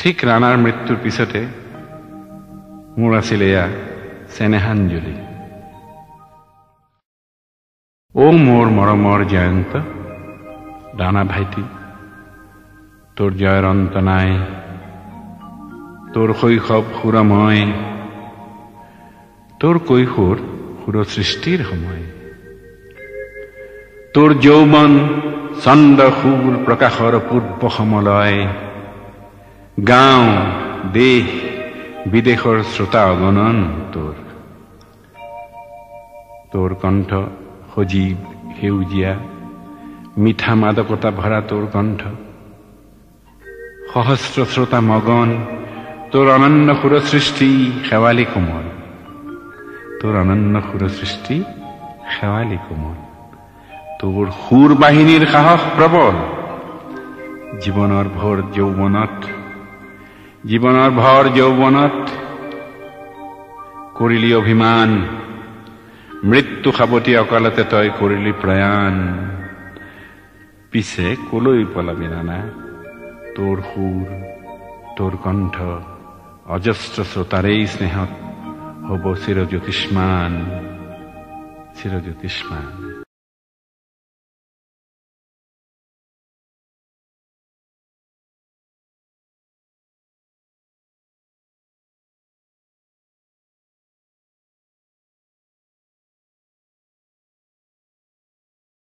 ঠিক ৰাণাৰ মৃত্যুৰ পিছতে মোৰ আছিল এয়া চেনেহাঞ্জলি। অ' মোৰ মৰমৰ জয়ন্ত, ৰাণা ভাইটি, তোৰ জয়ৰ অন্ত নাই। তোৰ শৈশৱ সুৰময়, তোৰ কৈশোৰ সুৰ সৃষ্টিৰ সময়। তোৰ যৌৱন চন্দ্ৰ সুৰ প্ৰকাশৰ পূৰ্ব সমলয়। গাঁও দেশ বিদেশৰ শ্ৰোতা অগণন তোৰ। তোৰ কণ্ঠ সজীৱ সেউজীয়া, মিঠা মাদকতা ভৰা তোৰ কণ্ঠ। সহস্ৰ শ্ৰোতা মগন তোৰ অনন্য সুৰ সৃষ্টি শেৱালি কোমল। তোৰ অনন্য সুৰ সৃষ্টি শেৱালি কোমল। তোৰ সুৰ বাহিনীৰ সাহস প্ৰবল। জীৱনৰ ভৰ যৌৱনত কৰিলি অভিমান। মৃত্যু সাৱটি অকালতে তই কৰিলি প্ৰয়াণ। পিছে কলৈ পলাবি নানা? তোৰ সুৰ, তোৰ কণ্ঠ অজস্ৰ শ্ৰোতাৰেই স্নেহত হ'ব চিৰজ্যোতিষ্মান।